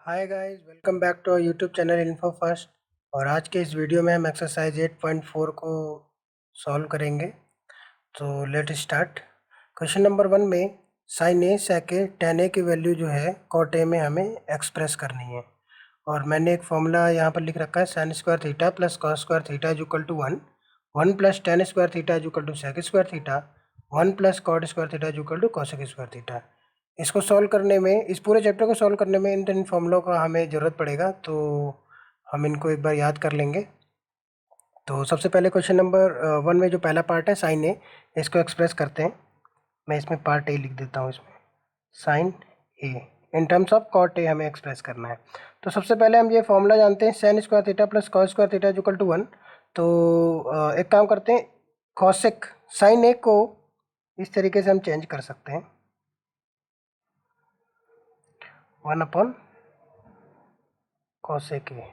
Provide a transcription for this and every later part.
Hi guys, welcome back to YouTube channel Info First. और आज के इस वीडियो में हम एक्सरसाइज 8.4 को सॉल्व करेंगे। तो लेट स्टार्ट। क्वेश्चन नंबर 1 में साइन ए सेक ए टेन ए की वैल्यू जो है कॉट ए में हमें एक्सप्रेस करनी है। और मैंने एक फॉर्मूला यहाँ पर लिख रखा है, sine square theta plus cos square theta is equal to 1 plus tan square theta is equal to sec square theta, 1 plus cot square theta is equal to cosec square theta. इसको solve करने में, इस पूरे chapter को solve करने में इन तीन फॉर्मूलों का हमें ज़रूरत पड़ेगा, तो हम इनको एक बार याद कर लेंगे। तो सबसे पहले क्वेश्चन नंबर 1 में जो पहला पार्ट है साइन ए, इसको एक्सप्रेस करते हैं। मैं इसमें पार्ट ए लिख देता हूँ। इसमें sine A in terms of cot A हमें एक्सप्रेस करना है। तो सबसे पहले हम ये फॉर्मूला जानते हैं, sine square theta plus cos square theta equal to 1। तो एक काम करते हैं, कॉसेक साइन ए को इस तरीके से हम चेंज कर सकते हैं, 1 अपॉन कॉसेक ए।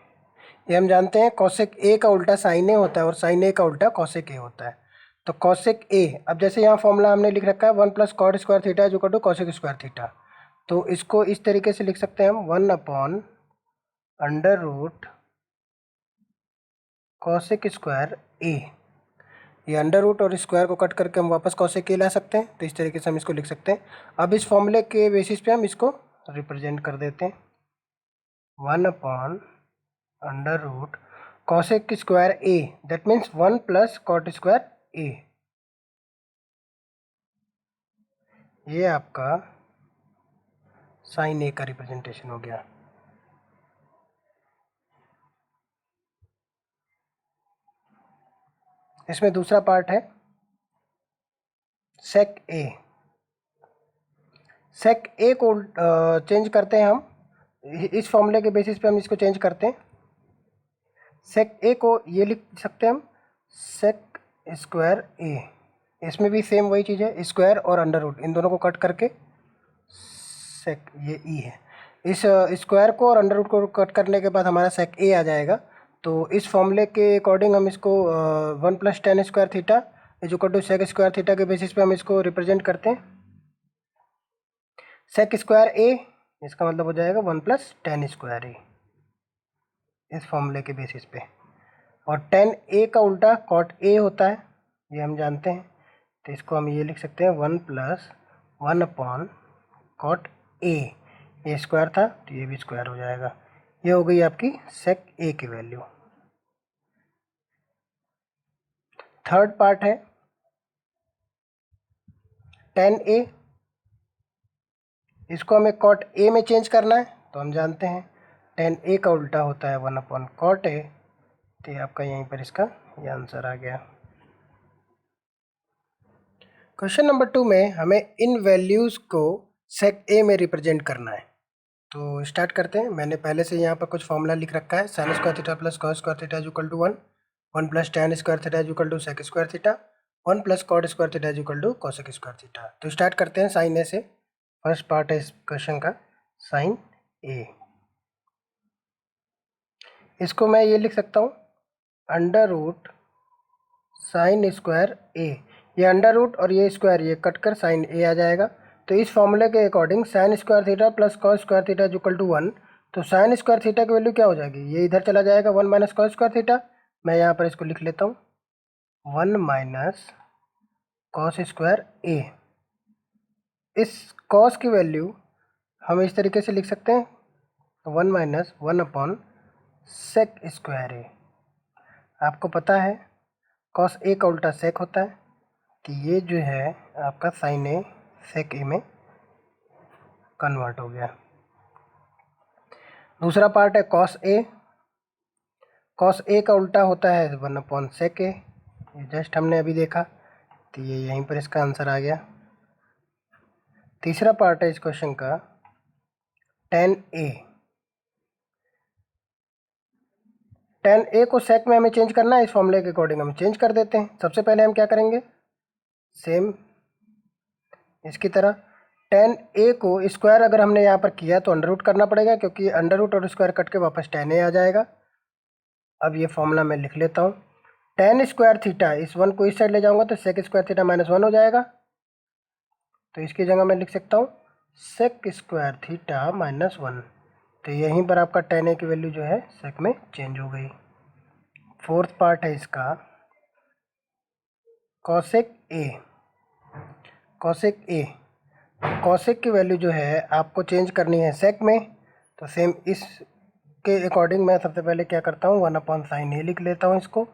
ये हम जानते हैं कॉसेक ए का उल्टा साइन ए होता है और साइन ए का उल्टा कॉसेक ए होता है। तो कॉसेक ए, अब जैसे यहाँ फॉर्मूला हमने लिख रखा है 1 plus cot square theta is equal to cosec square theta, तो इसको इस तरीके से लिख सकते हैं हम, 1 upon under root cosec square A. ये अंडर रूट और स्क्वायर को कट करके हम वापस कॉसेक ए ला सकते हैं, तो इस तरीके से हम इसको लिख सकते हैं। अब इस फॉर्मूले के बेसिस पे हम इसको रिप्रेजेंट कर देते हैं, 1 upon under root cosec square A, that means 1 plus cot square A. ये आपका साइन ए का रिप्रेजेंटेशन हो गया। इसमें दूसरा पार्ट है सेक ए। सेक ए को चेंज करते हैं हम, इस फॉर्मूले के बेसिस पे हम इसको चेंज करते हैं। सेक ए को ये लिख सकते हैं हम, सेक स्क्वायर ए। इसमें भी सेम वही चीज़ है, स्क्वायर और अंडर रूट इन दोनों को कट करके सेक, ये ई है। इस स्क्वायर को और अंडर रूट को कट करने के बाद हमारा सेक ए आ जाएगा। तो इस फॉर्मूले के अकॉर्डिंग हम इसको 1 plus tan square theta is equal to sec square theta के बेसिस पे हम इसको रिप्रेजेंट करते हैं। सेक स्क्वायर ए, इसका मतलब हो जाएगा 1 प्लस टेन स्क्वायर ए, इस फॉर्मूले के बेसिस पे। और टेन ए का उल्टा कॉट ए होता है, ये हम जानते हैं। तो इसको हम ये लिख सकते हैं, 1 प्लस 1 अपॉन कॉट ए। ये स्क्वायर था तो ये भी स्क्वायर हो जाएगा। ये हो गई आपकी सेक ए की वैल्यू। थर्ड पार्ट है टेन ए, इसको हमें कॉट ए में चेंज करना है। तो हम जानते हैं टेन ए का उल्टा होता है 1 अपॉन कॉट ए। तो ये आपका यहीं पर इसका ये आंसर आ गया। क्वेश्चन नंबर 2 में हमें इन वैल्यूज़ को सेक ए में रिप्रेजेंट करना है। तो स्टार्ट करते हैं। मैंने पहले से यहाँ पर कुछ फॉर्मूला लिख रखा है, sine square theta plus cos square theta is equal to 1, 1 plus tan square theta is equal to sec square theta, 1 plus cot square theta is equal to cosec square theta. तो start करते हैं sign ए से। First part है इस question का, sign A. इसको मैं ये लिख सकता हूँ, under root sine square A. ये अंडर रूट और ये स्क्वायर ये कट कर साइन ए आ जाएगा। तो इस फॉर्मूले के according sine square theta plus cos square theta is equal to 1। तो साइन स्क्वायर थीटा की वैल्यू क्या हो जाएगी, ये इधर चला जाएगा, 1 माइनस कॉस स्क्वायर थीटा। मैं यहाँ पर इसको लिख लेता हूँ, 1 माइनस कॉस स्क्वायर ए। इस कॉस की वैल्यू हम इस तरीके से लिख सकते हैं, 1 माइनस 1 अपॉन सेक स्क्वायर ए। आपको पता है कॉस ए का उल्टा सेक होता है, तो ये जो है आपका साइन ए सेक ए में कन्वर्ट हो गया। दूसरा पार्ट है कॉस ए। कॉस ए का उल्टा होता है 1 अपॉन सेक ए, ये जस्ट हमने अभी देखा, तो ये यहीं पर इसका आंसर आ गया। तीसरा पार्ट है इस क्वेश्चन का टेन ए। टेन ए को सेक में हमें चेंज करना है, इस फॉर्मूले के अकॉर्डिंग हम चेंज कर देते हैं। सबसे पहले हम क्या करेंगे, सेम इसकी तरह टेन ए को स्क्वायर अगर हमने यहाँ पर किया तो अंडर रूट करना पड़ेगा, क्योंकि अंडर रूट और स्क्वायर कट के वापस टेन ए आ जाएगा। अब ये फॉर्मूला मैं लिख लेता हूँ, टेन स्क्वायर थीटा, इस 1 को इस साइड ले जाऊँगा तो सेक स्क्वायर थीटा माइनस 1 हो जाएगा। तो इसकी जगह मैं लिख सकता हूँ सेक स्क्वायर थीटा माइनस 1। तो यहीं पर आपका tan a की वैल्यू जो है sec में चेंज हो गई। फोर्थ पार्ट है इसका cosec a। cosec a, cosec की वैल्यू जो है आपको चेंज करनी है sec में, तो सेम इसके अकॉर्डिंग मैं सबसे पहले क्या करता हूँ 1/sin a लिख लेता हूँ इसको,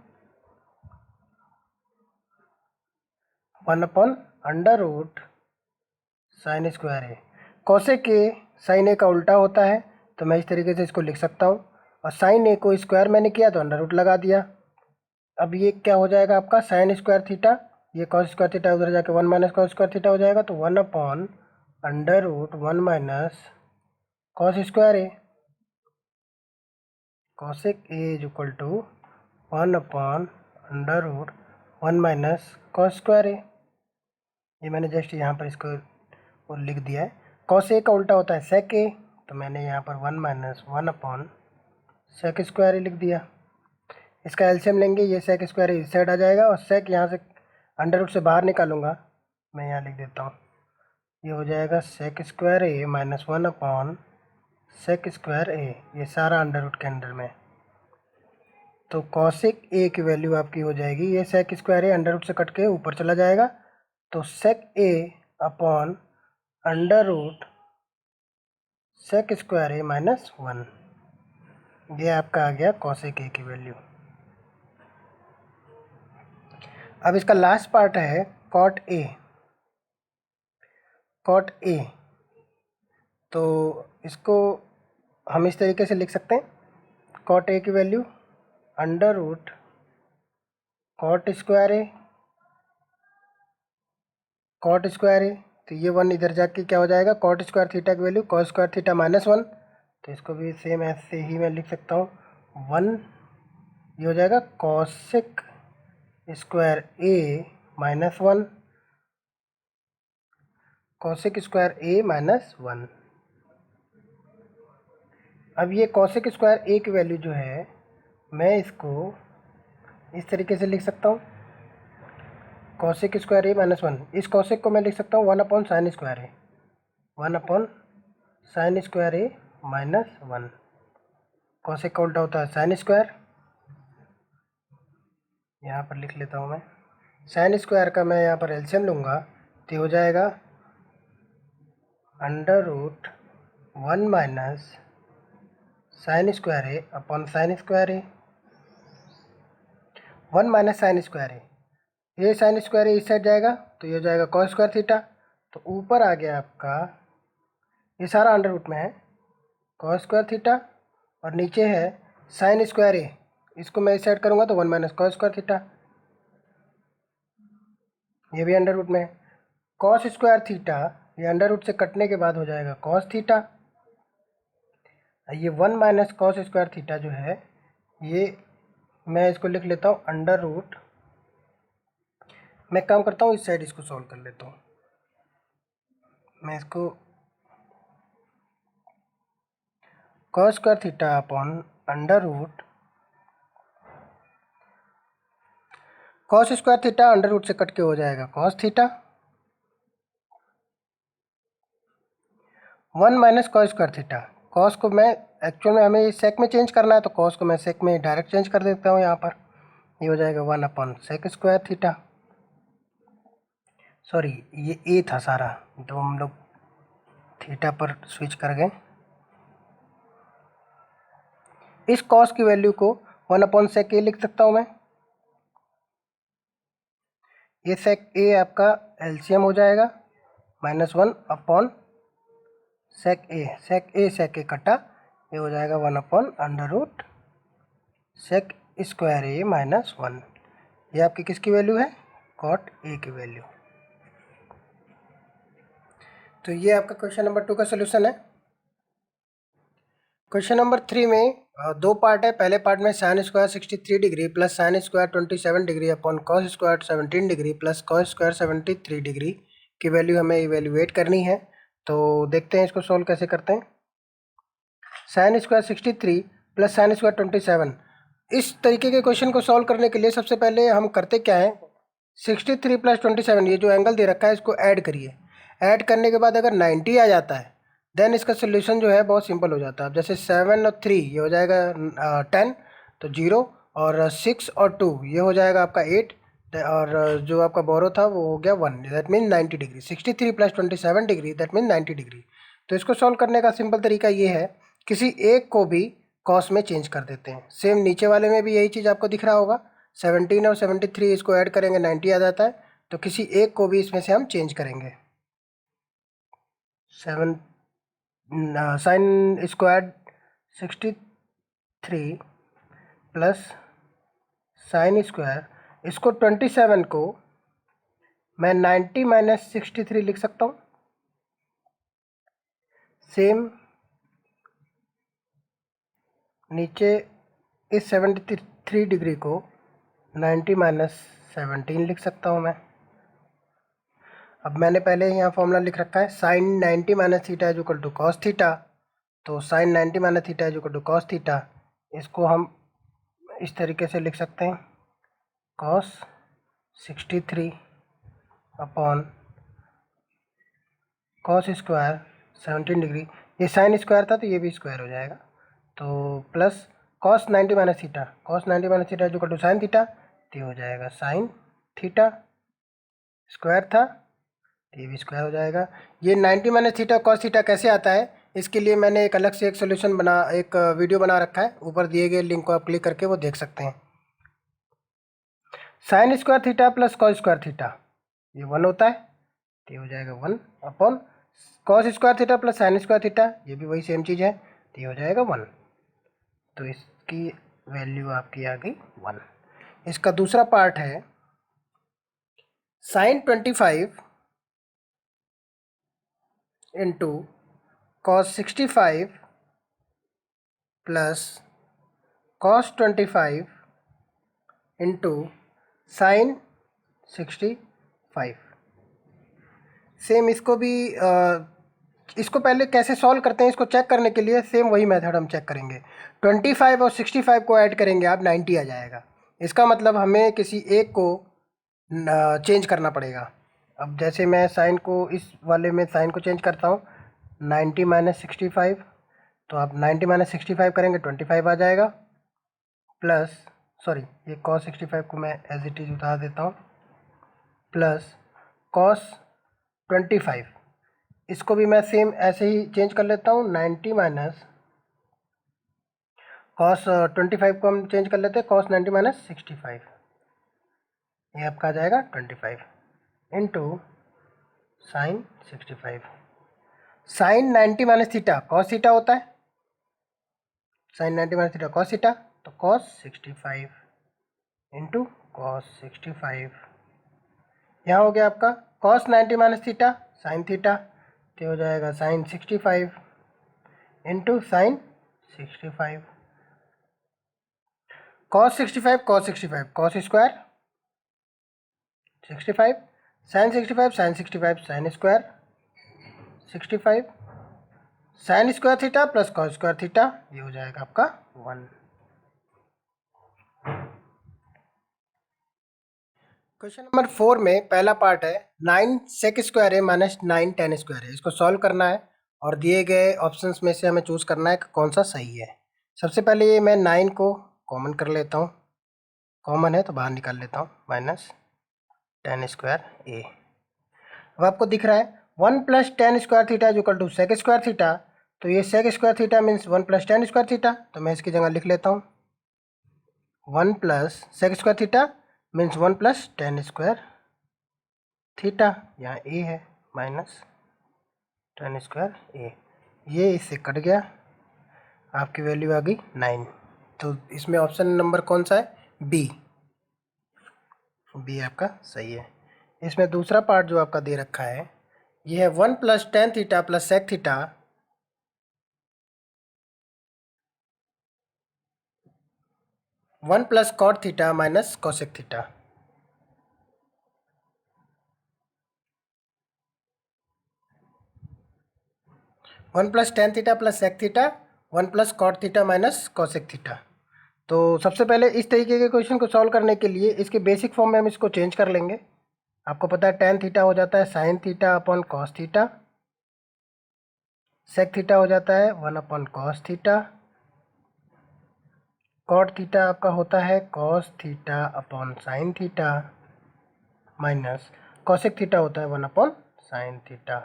1/√sin² a। cosec a sin a का उल्टा होता है, तो मैं इस तरीके से इसको लिख सकता हूँ, और sin a को स्क्वायर मैंने किया तो अंडर रूट लगा दिया। अब ये क्या हो जाएगा आपका sin स्क्वायर थीटा, ये cos स्क्वायर थीटा उधर जाके 1 माइनस cos स्क्वायर थीटा हो जाएगा, तो 1/√1 minus cos square a। cosec a is equal to 1/√1 minus cos square a। ये मैंने जस्ट यहाँ पर इसको वो लिख दिया है। cos a का उल्टा होता है sec a, तो मैंने यहाँ पर 1 माइनस 1/sec स्क्वायर a लिख दिया। इसका एलसीएम लेंगे, ये sec स्क्वायर इस साइड आ जाएगा, और sec यहाँ से अंडर रूट से बाहर निकालूंगा, मैं यहाँ लिख देता हूँ, ये हो जाएगा sec square a minus 1/sec square a, ये सारा अंडर रूट के अंदर में। तो cosec a की वैल्यू आपकी हो जाएगी, ये sec square a under root से कट के ऊपर चला जाएगा, तो sec a upon under root sec square a minus 1, ये आपका आ गया cosec a की वैल्यू। अब इसका लास्ट पार्ट है cot a। cot a, तो इसको हम इस तरीके से लिख सकते हैं, cot a की value under root cot square a, cot square a, तो ये 1 इधर जाके क्या हो जाएगा cot स्क्वायर थीटा की value cos square theta minus 1, तो इसको भी सेम ऐसे ही मैं लिख सकता हूँ 1, ये हो जाएगा cosec square a minus 1, cosec square a minus 1। अब ये cosec स्क्वायर a की वैल्यू जो है मैं इसको इस तरीके से लिख सकता हूँ, cosec स्क्वायर a माइनस 1, इस cosec को मैं लिख सकता हूँ 1/sin square a, 1/sin square a minus 1। cosec का उल्टा होता है sin स्क्वायर, यहाँ पर लिख लेता हूँ मैं, sin स्क्वायर का मैं यहाँ पर एलसीएम लूँगा, तो हो जाएगा under root 1 minus sin square a upon sin square a, 1 minus sin square a, ये sin स्क्वायर a इस साइड जाएगा, तो ये हो जाएगा cos स्क्वायर थीटा, तो ऊपर आ गया आपका, ये सारा अंडर रूट में है cos स्क्वायर थीटा, और नीचे है sin स्क्वायर a, इसको मैं इस साइड करूँगा तो 1 माइनस cos स्क्वायर थीटा, ये भी अंडर रूट में है। cos स्क्वायर थीटा ये अंडर रूट से कटने के बाद हो जाएगा cos थीटा, ये 1 माइनस cos स्क्वायर थीटा जो है ये मैं इसको लिख लेता हूँ अंडर रूट, मैं काम करता हूँ इस साइड इसको सॉल्व कर लेता हूँ, मैं इसको cos square theta upon under root cos square theta under root से कट के हो जाएगा cos theta, 1 minus cos square theta, cos को मैं एक्चुअल में हमें सेक में चेंज करना है, तो cos को मैं सेक में डायरेक्ट चेंज कर देता हूँ यहाँ पर, ये हो जाएगा 1/sec स्क्वायर थीटा, सॉरी ये a था सारा, तो हम लोग थीटा पर स्विच कर गए। इस cos की वैल्यू को 1/sec a लिख सकता हूँ मैं, ये sec a आपका एलसीएम हो जाएगा -1/sec a, sec a कटा, ये हो जाएगा 1/√sec स्क्वायर a माइनस 1, ये आपकी किसकी वैल्यू है cot a की वैल्यू। तो ये आपका क्वेश्चन नंबर 2 का सोल्यूशन है। क्वेश्चन नंबर 3 में दो पार्ट है, पहले पार्ट में sin square 63 degree plus sin square 27 degree upon cos square 17 degree plus cos square 73 degree की वैल्यू हमें इवेल्युएट करनी है। तो देखते हैं इसको सॉल्व कैसे करते हैं। sin square 63 plus sin square 27, इस तरीके के क्वेश्चन को सॉल्व करने के लिए सबसे पहले हम करते क्या है, 63 प्लस 27 ये जो एंगल दे रखा है इसको ऐड करिए, ऐड करने के बाद अगर 90 आ जाता है देन इसका सोल्यूशन जो है बहुत सिंपल हो जाता है। अब जैसे 7 और 3 ये हो जाएगा 10, तो 0, और 6 और 2 ये हो जाएगा आपका 8, और जो आपका बोरो था वो हो गया 1, that mean 90 degree. 63 plus 27 degree that mean 90 degree. तो इसको सॉल्व करने का सिंपल तरीका ये है, किसी एक को भी कॉस में चेंज कर देते हैं। सेम नीचे वाले में भी यही चीज़ आपको दिख रहा होगा, 17 और 73 इसको ऐड करेंगे 90 आ जाता है, तो किसी एक को भी इसमें से हम चेंज करेंगे। 7 sine square 63 plus sine square, इसको 27 को मैं 90 माइनस 63 लिख सकता हूँ। सेम नीचे इस 73 डिग्री को 90 माइनस 17 लिख सकता हूँ मैं। अब मैंने पहले यहाँ फॉर्मूला लिख रखा है, sine 90 minus theta is equal to cos theta. तो sine 90 minus theta is equal to cos theta, इसको हम इस तरीके से लिख सकते हैं, cos 63 upon cos square 17 degree, ये साइन स्क्वायर था तो ये भी स्क्वायर हो जाएगा, तो plus cos 90 minus theta, cos 90 minus theta is equal to sine theta, तो ये हो जाएगा साइन थीटा, स्क्वायर था ये भी स्क्वायर हो जाएगा। ये 90 माइनस थीटा कॉस थीटा कैसे आता है, इसके लिए मैंने एक अलग से एक सोल्यूशन एक वीडियो बना रखा है, ऊपर दिए गए लिंक को आप क्लिक करके वो देख सकते हैं। Sine square theta plus cos square theta ये 1 होता है, तो ये हो जाएगा 1 upon cos square theta plus sign square theta, ये भी वही सेम चीज़ है, तो ये हो जाएगा 1। तो इसकी वैल्यू आपकी आ गई 1। इसका दूसरा पार्ट है sine 25 into cos 65 plus cos 25 into sine 65। Same इसको भी इसको पहले कैसे सॉल्व करते हैं इसको चेक करने के लिए सेम वही मेथड हम चेक करेंगे। 25 और 65 को ऐड करेंगे आप 90 आ जाएगा। इसका मतलब हमें किसी एक को चेंज करना पड़ेगा। अब जैसे मैं साइन को इस वाले में साइन को चेंज करता हूँ, 90 माइनस 65, तो आप 90 माइनस 65 करेंगे 25 आ जाएगा, प्लस सॉरी ये कॉस 65 को मैं एज इट इज़ उतार देता हूँ, प्लस कॉस 25 इसको भी मैं सेम ऐसे ही चेंज कर लेता हूँ, 90 माइनस कॉस 25 को हम चेंज कर लेते हैं कॉस 90 माइनस 65, ये आपका आ जाएगा 25 into sine 65। Sine 90 minus theta cos theta होता है, sine 90 minus theta cos theta, तो कॉस 65 इंटू कॉस 65, यहाँ हो गया आपका cos 90 minus theta sine theta, तो हो जाएगा sine 65 into sine 65, cos 65 cos 65 cos square 65, sine 65 sine 65 sine square 65, sine square theta plus cos square theta, ये हो जाएगा आपका 1। क्वेश्चन नंबर 4 में पहला पार्ट है 9 सेक स्क्वायर है माइनस 9 टेन स्क्वायर है, इसको सॉल्व करना है और दिए गए ऑप्शंस में से हमें चूज़ करना है कि कौन सा सही है। सबसे पहले ये मैं 9 को कॉमन कर लेता हूँ, कॉमन है तो बाहर निकाल लेता हूँ, माइनस टेन स्क्वायर ए। अब आपको दिख रहा है 1 plus tan square theta is equal to sec square theta, तो ये sec square theta means 1 plus tan square theta, तो मैं इसकी जगह लिख लेता हूँ 1 plus sec square theta means 1 plus tan square theta, यहाँ ए है माइनस टेन स्क्वायर ए, ये इससे कट गया, आपकी वैल्यू आ गई 9। तो इसमें ऑप्शन नंबर कौन सा है, बी, बी आपका सही है। इसमें दूसरा पार्ट जो आपका दे रखा है ये है 1 plus tan theta plus sec theta, 1 plus cot theta minus cosec theta. 1 plus tan theta plus sec theta, 1 plus cot theta minus cosec theta. तो सबसे पहले इस तरीके के क्वेश्चन को सॉल्व करने के लिए इसके बेसिक फॉर्म में हम इसको चेंज कर लेंगे। आपको पता है टेन थीटा हो जाता है sine theta upon cos theta, sec theta हो जाता है 1 कॉस थीटा। कॉट थीटा आपका होता है cos theta sine theta minus cosec theta होता है 1 साइन थीटा।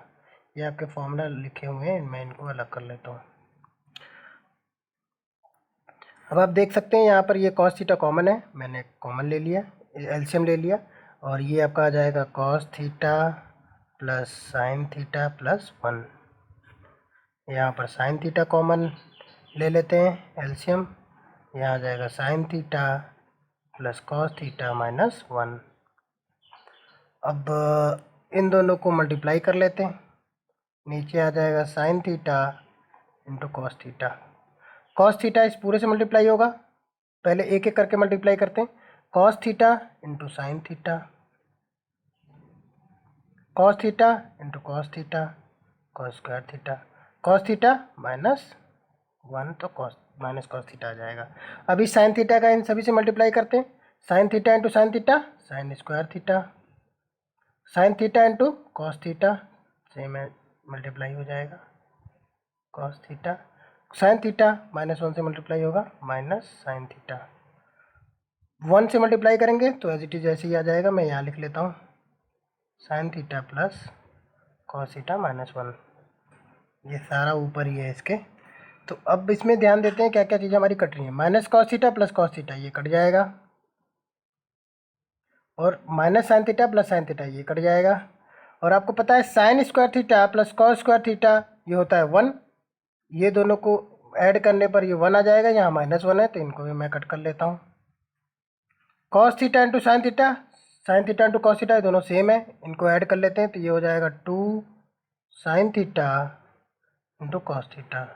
ये आपके फॉर्मूला लिखे हुए हैं, मैं इनको अलग कर लेता हूँ। अब आप देख सकते हैं यहाँ पर ये कॉस थीटा कॉमन है, मैंने कॉमन ले लिया, एलसीएम ले लिया, और ये आपका आ जाएगा cos theta plus sine theta plus 1। यहाँ पर साइन थीटा कॉमन ले लेते हैं एलसीएम, यहाँ आ जाएगा sine theta plus cos theta minus 1। अब इन दोनों को मल्टीप्लाई कर लेते हैं, नीचे आ जाएगा sine theta into cos theta. Cos theta इस पूरे से मल्टीप्लाई होगा, पहले एक एक करके मल्टीप्लाई करते हैं। Cos theta into sine theta, cos theta into cos theta, cos square theta, cos theta minus 1, तो कॉस माइनस कॉस थीटा आ जाएगा। अभी साइन थीटा का इन सभी से मल्टीप्लाई करते हैं, sine theta into sine theta sine square theta, sine theta into cos theta same है, multiply हो जाएगा cos theta, sine theta minus 1 से मल्टीप्लाई होगा माइनस साइन थीटा। 1 से मल्टीप्लाई करेंगे तो एज इट इज ऐसे ही आ जाएगा, मैं यहाँ लिख लेता हूँ sine theta plus cos theta minus 1। ये सारा ऊपर ही है इसके। तो अब इसमें ध्यान देते हैं क्या क्या चीज़ें हमारी कट रही हैं। Minus cos theta plus cos theta ये कट जाएगा, और minus sine theta plus sine theta ये कट जाएगा, और आपको पता है sine square theta plus cos square theta ये होता है 1। ये दोनों को ऐड करने पर ये 1 आ जाएगा, यहाँ माइनस 1 है तो इनको भी मैं कट कर लेता हूँ। Cos theta into sine theta into cos theta ये दोनों सेम है, इनको ऐड कर लेते हैं तो ये हो जाएगा 2 sine theta into cos theta.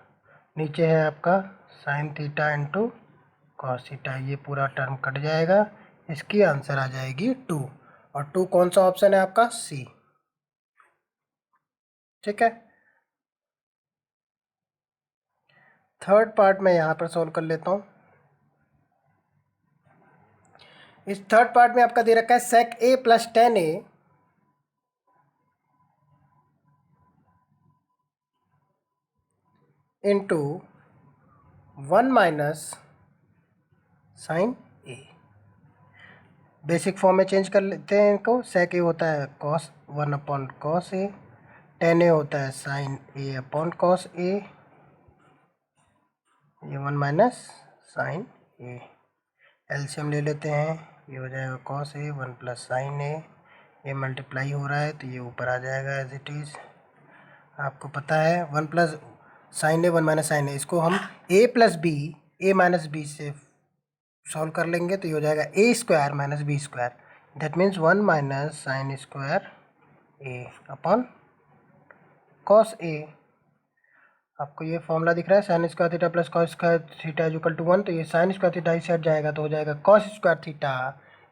नीचे है आपका sine theta into cos theta, ये पूरा टर्म कट जाएगा, इसकी आंसर आ जाएगी 2। और 2 कौन सा ऑप्शन है आपका? सी। ठीक है, थर्ड पार्ट मैं यहाँ पर सॉल्व कर लेता हूँ। इस थर्ड पार्ट में आपका दे रखा है सेक ए प्लस टेन ए इंटू 1 माइनस साइन ए। बेसिक फॉर्म में चेंज कर लेते हैं इनको। सेक ए होता है कॉस 1/कॉस ए, टेन ए होता है साइन ए/कॉस ए, ये 1 माइनस साइन ए। एलसीएम ले लेते हैं, ये हो जाएगा कॉस ए 1 प्लस साइन ए, ये मल्टीप्लाई हो रहा है तो ये ऊपर आ जाएगा एज इट इज़। आपको पता है 1 plus sine A 1 minus sine A, इसको हम A plus B A minus B से सॉल्व कर लेंगे तो ये हो जाएगा A square minus B square, that means 1 minus sine square A upon cos A. आपको ये फॉर्मूला दिख रहा है sine square theta plus cos square theta is equal to 1, तो ये साइन स्क्वायर थीटा इस साइड जाएगा तो हो जाएगा cos square theta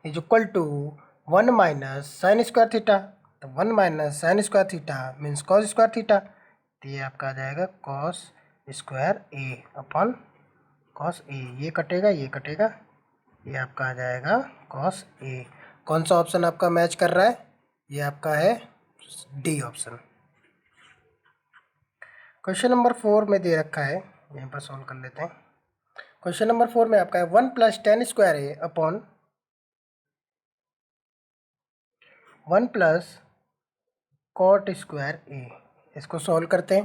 is equal to 1 minus sine square theta, तो 1 minus sine square theta means cos square theta, तो ये आपका आ जाएगा cos square A upon cos A. ये कटेगा ये कटेगा, ये आपका आ जाएगा कॉस ए। कौन सा ऑप्शन आपका मैच कर रहा है? ये आपका है डी ऑप्शन। क्वेश्चन नंबर 4 में दे रखा है, यहीं पर सॉल्व कर लेते हैं। क्वेश्चन नंबर 4 में आपका है 1 plus tan square A upon 1 plus cot square ए। इसको सॉल्व करते हैं।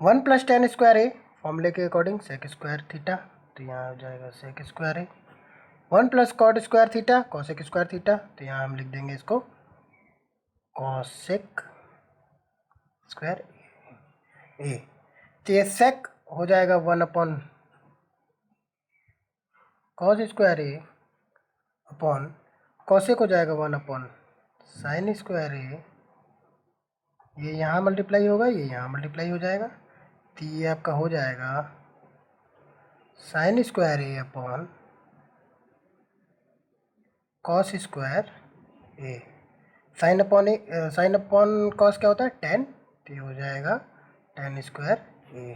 1 प्लस टेन स्क्वायर ए फॉर्मूले के अकॉर्डिंग सेक स्क्वायर थीटा, तो यहाँ हो जाएगा sec square A. 1 plus cot square theta cosec square theta, तो यहाँ हम लिख देंगे इसको कॉसेक स्क्वायर ए। तो ये सेक हो जाएगा 1 upon cos square A upon cosec हो जाएगा 1 अपॉन साइन स्क्वायर ए। ये यहाँ मल्टीप्लाई होगा, ये यहाँ मल्टीप्लाई हो जाएगा, तो ये आपका हो जाएगा sine square A upon cos square A. Sine upon cos क्या होता है? 10, तो ये हो जाएगा टेन स्क्वायर ए।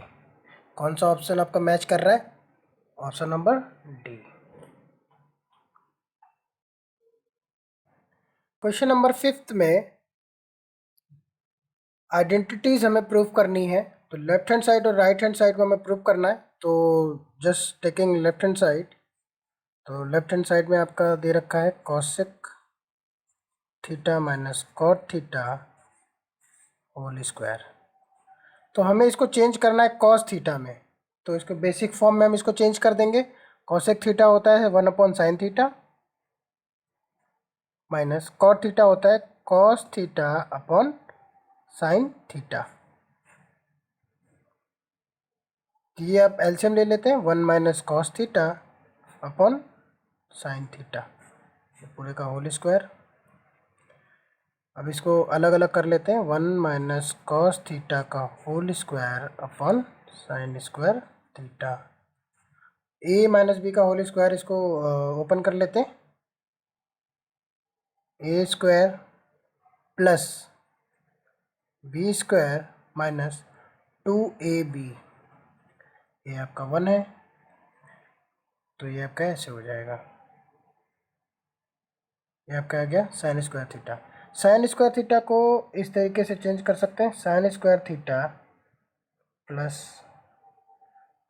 कौन सा ऑप्शन आपका मैच कर रहा है? Option number D. Question number 5 में आइडेंटिटीज़ हमें प्रूव करनी है, तो लेफ्ट हैंड साइड और राइट हैंड साइड को हमें प्रूव करना है। तो just taking left hand side, तो लेफ्ट हैंड साइड में आपका दे रखा है cosec theta minus cot theta whole square. तो हमें इसको चेंज करना है कॉस थीटा में, तो इसको बेसिक फॉर्म में हम इसको चेंज कर देंगे। कॉसेक थीटा होता है 1/sin theta minus cot theta होता है cos theta upon sine theta. ये आप एलसीएम ले लेते हैं, 1 minus cos theta upon sine theta, पूरे का होल स्क्वायर। अब इसको अलग अलग कर लेते हैं, 1 माइनस कॉस थीटा का whole square upon sine square theta. A minus B का होल स्क्वायर, इसको ओपन कर लेते हैं, A square plus B square minus 2ab, ये आपका 1 है, तो ये आपका ऐसे हो जाएगा। ये आपका आ गया sine square theta. Sine square theta को इस तरीके से चेंज कर सकते हैं, sine square theta plus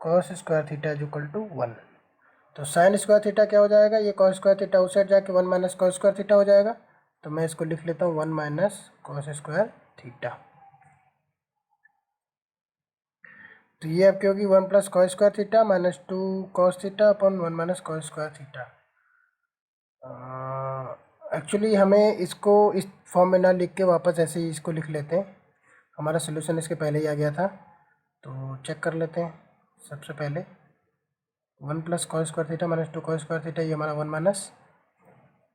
cos square theta is equal to 1। तो साइन स्क्वायर थीटा क्या हो जाएगा, ये कॉस स्क्वायर थीटा उस साइड जाके 1 माइनस कॉस स्क्वायर थीटा हो जाएगा। तो मैं इसको लिख लेता हूँ 1 माइनस कॉस स्क्वायर थीटा। तो ये आपकी होगी 1 plus cos square theta minus 2 cos theta upon 1 minus cos square theta. Actually हमें इसको इस फॉर्म में ना लिख के वापस ऐसे ही इसको लिख लेते हैं, हमारा सोल्यूशन इसके पहले ही आ गया था। तो चेक कर लेते हैं। सबसे पहले 1 plus cos square theta minus 2 cos square theta, ये हमारा 1 माइनस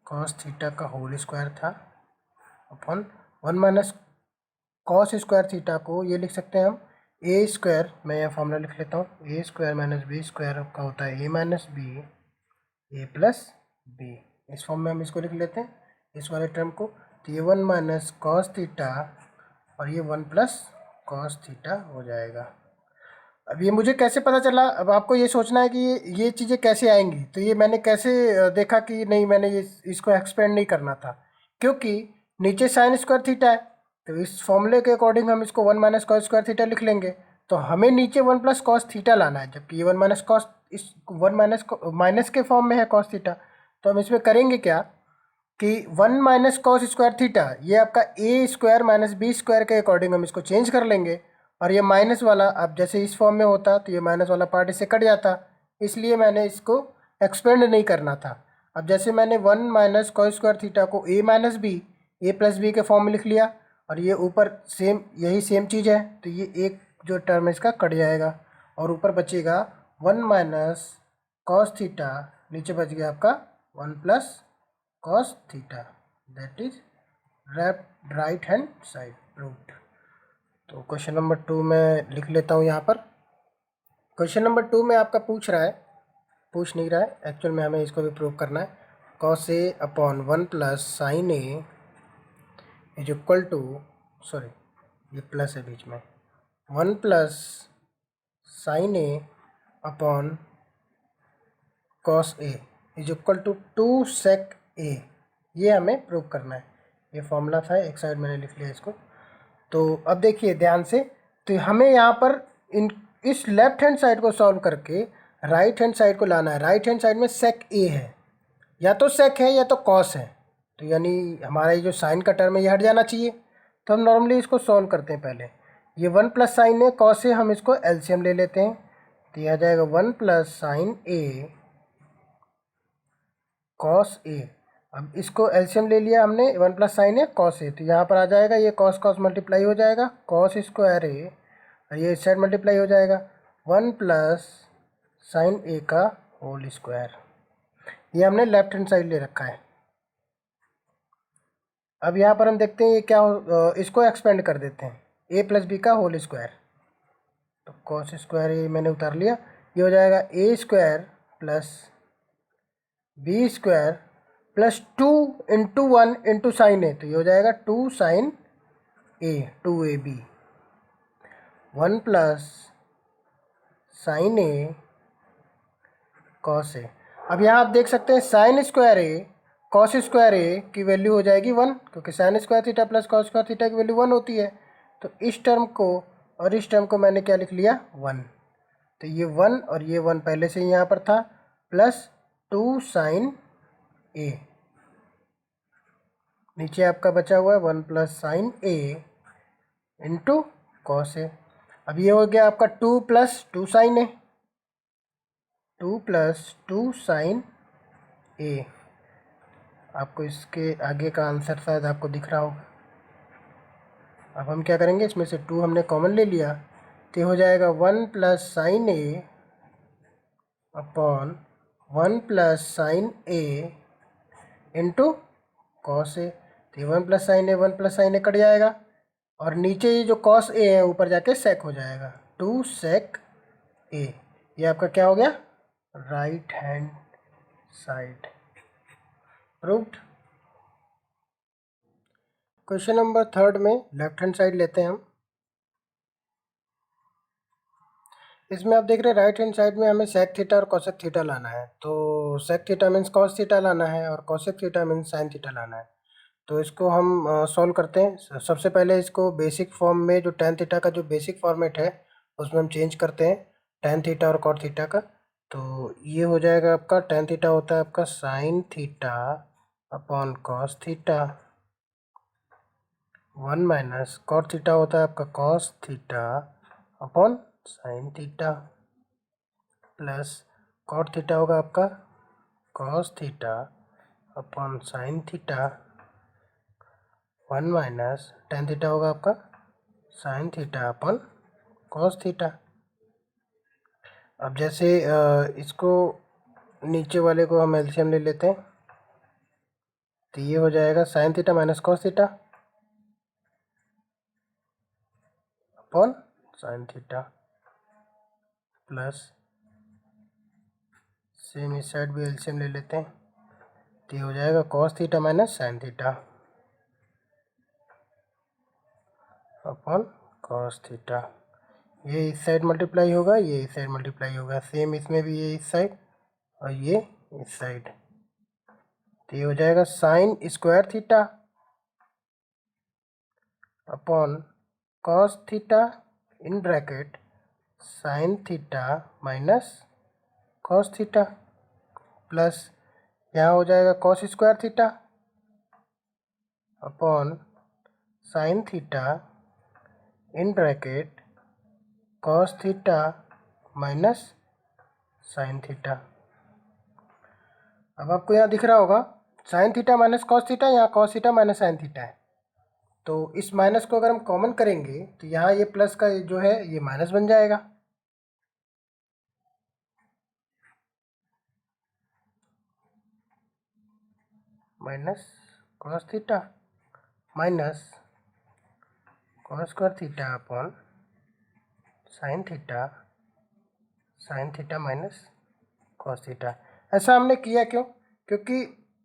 कॉस थीटा का होल स्क्वायर था upon 1 minus cos square theta को ये लिख सकते हैं हम ए स्क्वायर, मैं यह फॉर्मूला लिख लेता हूँ, ए स्क्वायर माइनस बी स्क्वायर का होता है ए माइनस बी ए प्लस बी। इस फॉर्म में हम इसको लिख लेते हैं, इस वाले टर्म को। तो ये 1 माइनस कॉस थीटा और ये 1 प्लस कॉस थीटा हो जाएगा। अब ये मुझे कैसे पता चला, अब आपको ये सोचना है कि ये चीज़ें कैसे आएंगी। तो ये मैंने कैसे देखा कि नहीं, मैंने ये इसको एक्सपेंड नहीं करना था, क्योंकि नीचे साइन स्क्वायर थीटा है, तो इस फॉर्मूले के अकॉर्डिंग हम इसको 1 माइनस कॉस स्क्वायर थीटा लिख लेंगे। तो हमें नीचे 1 प्लस कॉस थीटा लाना है, जबकि ये 1 माइनस कॉस, इस 1 माइनस माइनस के फॉर्म में है कॉस थीटा। तो हम इसमें करेंगे क्या कि 1 माइनस कॉस स्क्वायर थीटा, ये आपका ए स्क्वायर माइनस बी स्क्वायर के अकॉर्डिंग हम इसको चेंज कर लेंगे। और ये माइनस वाला, अब जैसे इस फॉर्म में होता तो ये माइनस वाला पार्ट इससे कट जाता, इसलिए मैंने इसको एक्सपेंड नहीं करना था। अब जैसे मैंने 1 माइनस कॉस स्क्वायर थीटा को ए माइनस बी ए प्लस बी के फॉर्म में लिख लिया, और ये ऊपर सेम यही सेम चीज़ है, तो ये एक जो टर्म है इसका कट जाएगा और ऊपर बचेगा 1 माइनस कॉस थीटा, नीचे बच गया आपका 1 plus cos theta, that is right hand side proved. तो क्वेश्चन नंबर 2 में लिख लेता हूँ यहाँ पर। क्वेश्चन नंबर 2 में आपका पूछ नहीं रहा है, एक्चुअल में हमें इसको भी प्रूव करना है। Cos A upon 1 plus sine A is equal to, sorry ये प्लस है बीच में, 1 plus sine A upon cos A is equal to 2 sec A, ये हमें प्रूव करना है। ये फॉर्मूला था, एक साइड मैंने लिख लिया इसको। तो अब देखिए ध्यान से, तो हमें यहाँ पर इस लेफ्ट हैंड साइड को सॉल्व करके राइट हैंड साइड को लाना है। राइट हैंड साइड में सेक ए है, या तो सेक है या तो कॉस है, तो यानी हमारा ये जो साइन का टर्म है ये हट जाना चाहिए। तो हम नॉर्मली इसको सॉल्व करते हैं। पहले ये 1 प्लस साइन ए कॉस है, हम इसको एलसीएम ले लेते हैं, तो यह आ जाएगा 1 plus sine A cos A. अब इसको एलसीएम ले लिया हमने, 1 plus sine A cos A, तो यहाँ पर आ जाएगा ये कॉस कॉस मल्टीप्लाई हो जाएगा, कॉस स्क्वायर ए, और ये इस साइड मल्टीप्लाई हो जाएगा 1 प्लस साइन ए का होल स्क्वायर। ये हमने लेफ्ट हैंड साइड ले रखा है। अब यहाँ पर हम देखते हैं ये क्या इसको एक्सपेंड कर देते हैं, ए प्लस बी का होल स्क्वायर, तो कॉस स्क्वायर ए मैंने उतार लिया, ये हो जाएगा A square plus B square plus 2 into 1 into sine A, तो ये हो जाएगा 2 sine A 2ab, 1 plus sine A cos A. अब यहाँ आप देख सकते हैं sine square A cos square A की वैल्यू हो जाएगी 1, क्योंकि sine square theta plus cos square theta की वैल्यू 1 होती है। तो इस टर्म को और इस टर्म को मैंने क्या लिख लिया 1, तो ये 1 और ये 1 पहले से ही यहाँ पर था, प्लस 2 साइन ए, नीचे आपका बचा हुआ है 1 plus sine A into cos A. अब ये हो गया आपका 2 प्लस 2 साइन ए, 2 प्लस 2 साइन ए। आपको इसके आगे का आंसर शायद आपको दिख रहा होगा। अब हम क्या करेंगे, इसमें से 2 हमने कॉमन ले लिया, तो हो जाएगा 1 plus sine A upon 1 plus sine A into cos A. तो 1 plus sine A 1 plus sine A cut जाएगा, और नीचे ये जो कॉस ए है ऊपर जाके सेक हो जाएगा, 2 सेक ए। ये आपका क्या हो गया, right hand side. Proved. Question number 3 में लेफ्ट हैंड साइड लेते हैं हम। इसमें आप देख रहे हैं राइट हैंड साइड में हमें सेक थीटा और कोसेक थीटा लाना है। तो sec theta means cos theta लाना है और cosec theta means sine theta लाना है। तो इसको हम सॉल्व करते हैं। सबसे पहले इसको बेसिक फॉर्म में, जो tan थीटा का जो बेसिक फॉर्मेट है उसमें हम चेंज करते हैं tan थीटा और cot थीटा का। तो ये हो जाएगा आपका tan थीटा होता है आपका sign theta upon cos theta, 1 minus cot theta होता है आपका cos theta upon sine theta, plus cot theta होगा आपका cos theta upon sine theta, 1 minus tan theta होगा आपका sign theta upon cos theta. अब जैसे इसको नीचे वाले को हम एलसीएम ले लेते हैं, तो ये हो जाएगा sign theta minus cos theta upon sine theta, plus same इस साइड भी एलसीएम ले लेते हैं, तो ये हो जाएगा cos theta minus sine theta upon cos theta. ये इस साइड मल्टीप्लाई होगा, ये इस साइड मल्टीप्लाई होगा, सेम इसमें भी ये इस साइड और ये इस साइड, तो ये हो जाएगा sine square theta upon cos theta in bracket sine theta minus cos theta, plus यहाँ हो जाएगा cos square theta upon sine theta in bracket cos theta minus sine theta. अब आपको यहाँ दिख रहा होगा sine theta minus cos theta, यहाँ cos theta minus sine theta है। तो इस माइनस को अगर हम कॉमन करेंगे तो यहाँ ये प्लस का जो है ये माइनस बन जाएगा, minus cos theta minus cos square theta upon sine theta minus cos theta. ऐसा हमने किया क्यों? क्योंकि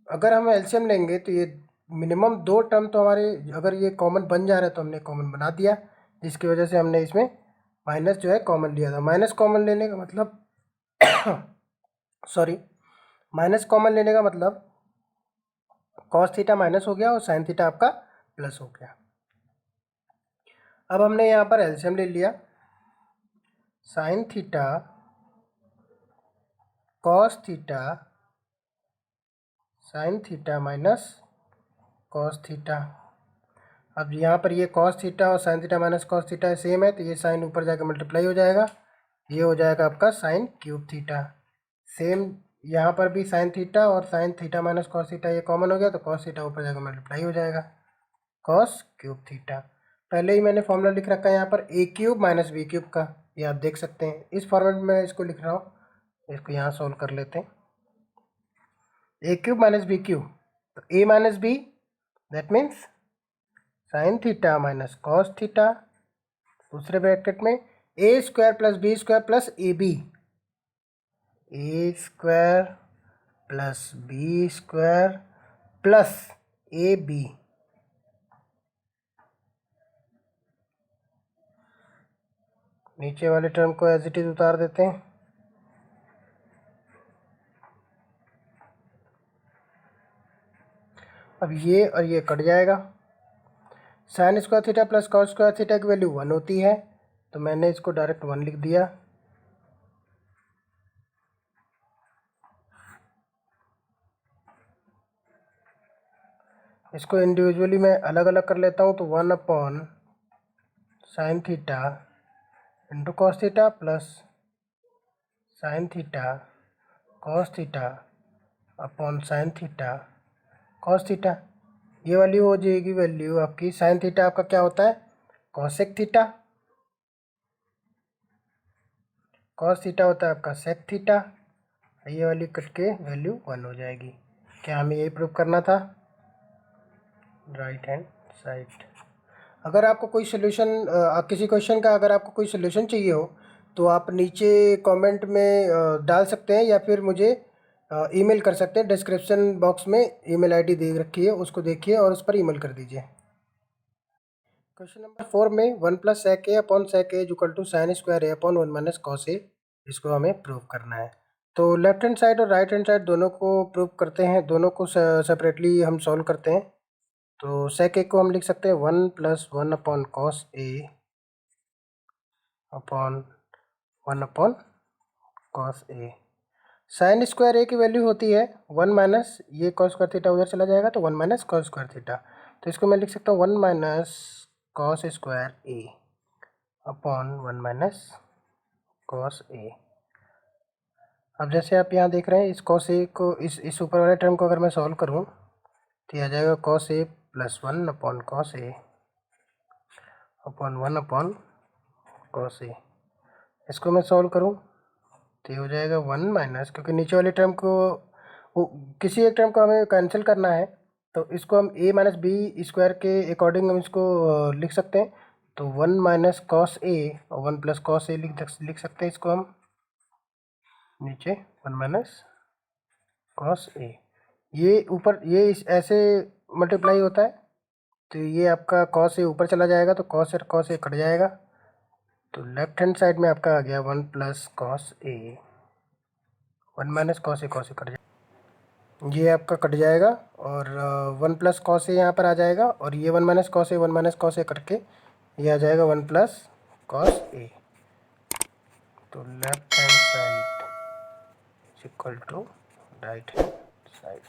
अगर हम एलसीएम लेंगे तो ये मिनिमम 2 टर्म तो हमारे अगर ये कॉमन बन जा रहा है तो हमने कॉमन बना दिया, जिसकी वजह से हमने इसमें माइनस जो है कॉमन लिया था। माइनस कॉमन लेने का मतलब सॉरी, माइनस कॉमन लेने का मतलब कॉस थीटा माइनस हो गया और साइन थीटा आपका प्लस हो गया। अब हमने यहाँ पर एलसीएम ले लिया, sine theta cos theta sine theta minus cos theta. अब यहाँ पर ये कॉस थीटा और sign theta minus cos theta same है, तो ये साइन ऊपर जाकर मल्टीप्लाई हो जाएगा, ये हो जाएगा आपका साइन क्यूब थीटा। सेम यहाँ पर भी साइन थीटा और sign theta minus cos theta ये कॉमन हो गया, तो कॉस थीटा ऊपर जाकर मल्टीप्लाई हो जाएगा, कॉस क्यूब थीटा। पहले ही मैंने फॉर्मूला लिख रखा है यहाँ पर ए क्यूब माइनस बी क्यूब का, ये आप देख सकते हैं। इस फॉर्मेट में इसको लिख रहा हूँ, इसको यहाँ सोल्व कर लेते हैं। A cube minus b cube, तो a minus b that means sine theta minus cos theta, दूसरे ब्रैकेट में a square plus B square plus a b, a square plus B square plus a b. नीचे वाले term को as it is उतार देते हैं, अब ये और ये कट जाएगा, sine square theta plus cos square theta की वैल्यू 1 होती है, तो मैंने इसको डायरेक्ट 1 लिख दिया। इसको इंडिविजुअली मैं अलग अलग कर लेता हूँ, तो 1 sine theta into cos theta plus sine theta cos theta upon sine theta cos theta. ये वाली हो जाएगी वैल्यू आपकी। साइन थीटा आपका क्या होता है, कॉसेक थीटा। कॉस थीटा होता है आपका सेक थीटा। ये वाली कट के वैल्यू 1 हो जाएगी। क्या हमें यही प्रूव करना था, राइट हैंड साइड। अगर आपको कोई सोल्यूशन किसी क्वेश्चन का अगर आपको कोई सोल्यूशन चाहिए हो तो आप नीचे कमेंट में डाल सकते हैं, या फिर मुझे ईमेल कर सकते हैं। डिस्क्रिप्शन बॉक्स में ईमेल आईडी दे रखी है, उसको देखिए और उस पर ईमेल कर दीजिए। क्वेश्चन नंबर 4 में 1 plus sec A upon sec A equal to sine square A upon 1 minus cos A, इसको हमें प्रूव करना है। तो लेफ्ट हैंड साइड और राइट हैंड साइड दोनों को प्रूव करते हैं, दोनों को सेपरेटली हम सॉल्व करते हैं। तो सेक ए को हम लिख सकते हैं 1 plus 1 upon cos A upon 1 upon cos A. Sign square A की वैल्यू होती है 1 माइनस, ये कॉस स्क्वायर थीटा उधर चला जाएगा तो 1 माइनस कॉस स्क्वायर थीटा। तो इसको मैं लिख सकता हूँ 1 minus cos square A upon 1 minus cos A. अब जैसे आप यहाँ देख रहे हैं, इस कॉस ए को इस ऊपर वाले टर्म को अगर मैं सॉल्व करूँ तो ये आ जाएगा cos A plus 1 upon cos A upon 1 upon cos A. इसको मैं सॉल्व करूँ तो ये हो जाएगा 1 माइनस, क्योंकि नीचे वाले टर्म को किसी एक टर्म को हमें कैंसिल करना है, तो इसको हम ए माइनस बी स्क्वायर के अकॉर्डिंग हम इसको लिख सकते हैं। तो 1 माइनस कॉस ए और 1 प्लस कॉस ए लिख सकते हैं इसको हम नीचे 1 माइनस कॉस ए। ये ऊपर ये ऐसे मल्टीप्लाई होता है, तो ये आपका कॉस ए ऊपर चला जाएगा तो कॉस ए कट जाएगा। तो लेफ्ट हैंड साइड में आपका आ गया 1 plus cos A, 1 minus cos A cut जाएगा, ये आपका कट जाएगा और 1 प्लस कॉस ए यहाँ पर आ जाएगा, और ये 1 minus cos A 1 minus cos A cut के ये आ जाएगा 1 प्लस कॉस ए। तो left hand side equal to right hand side.